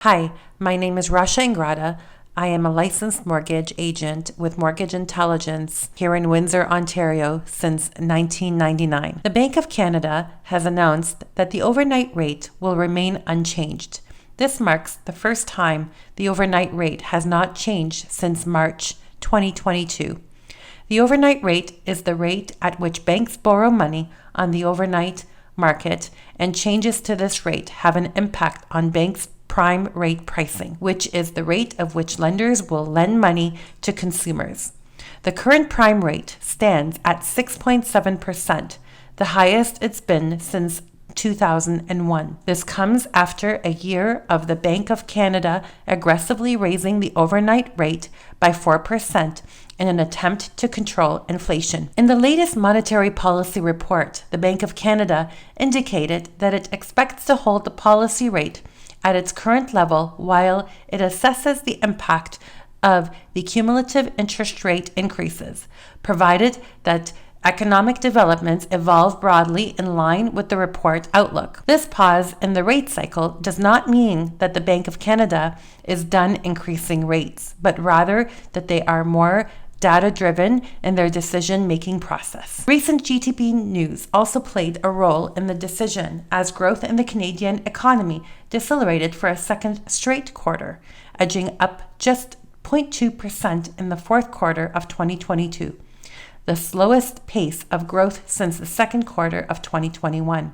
Hi, my name is Rasha Ingratta. I am a licensed mortgage agent with Mortgage Intelligence here in Windsor, Ontario since 1999. The Bank of Canada has announced that the overnight rate will remain unchanged. This marks the first time the overnight rate has not changed since March 2022. The overnight rate is the rate at which banks borrow money on the overnight market, and changes to this rate have an impact on banks' prime rate pricing, which is the rate of which lenders will lend money to consumers. The current prime rate stands at 6.7%, the highest it's been since 2001. This comes after a year of the Bank of Canada aggressively raising the overnight rate by 4% in an attempt to control inflation. In the latest monetary policy report, the Bank of Canada indicated that it expects to hold the policy rate at its current level while it assesses the impact of the cumulative interest rate increases, provided that economic developments evolve broadly in line with the report outlook. This pause in the rate cycle does not mean that the Bank of Canada is done increasing rates, but rather that they are more data-driven in their decision-making process. Recent GDP news also played a role in the decision, as growth in the Canadian economy decelerated for a second straight quarter, edging up just 0.2% in the fourth quarter of 2022, the slowest pace of growth since the second quarter of 2021.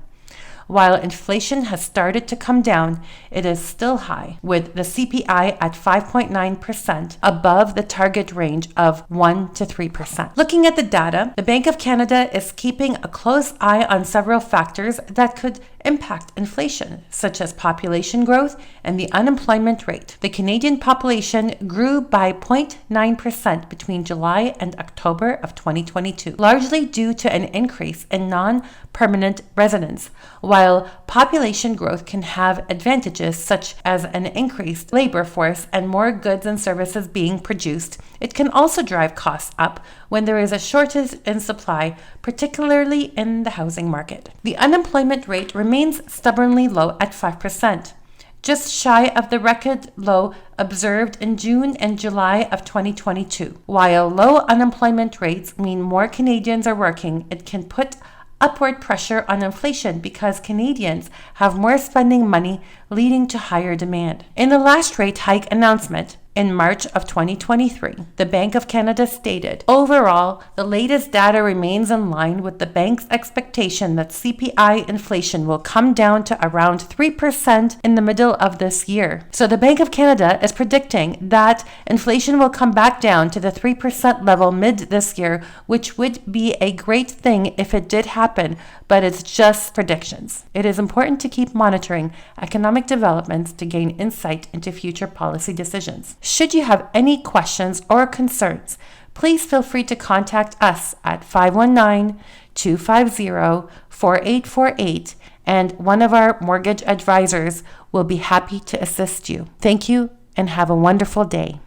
While inflation has started to come down, it is still high, with the CPI at 5.9%, above the target range of 1 to 3%. Looking at the data, the Bank of Canada is keeping a close eye on several factors that could impact inflation, such as population growth and the unemployment rate. The Canadian population grew by 0.9% between July and October of 2022, largely due to an increase in non-permanent residents. While population growth can have advantages such as an increased labor force and more goods and services being produced, it can also drive costs up when there is a shortage in supply, particularly in the housing market. The unemployment rate remains stubbornly low at 5%, just shy of the record low observed in June and July of 2022. While low unemployment rates mean more Canadians are working, it can put upward pressure on inflation because Canadians have more spending money, leading to higher demand. In the last rate hike announcement in March of 2023, the Bank of Canada stated, overall, the latest data remains in line with the bank's expectation that CPI inflation will come down to around 3% in the middle of this year. So the Bank of Canada is predicting that inflation will come back down to the 3% level mid this year, which would be a great thing if it did happen, but it's just predictions. It is important to keep monitoring economic developments to gain insight into future policy decisions. Should you have any questions or concerns, please feel free to contact us at 519-250-4848, and one of our mortgage advisors will be happy to assist you. Thank you and have a wonderful day.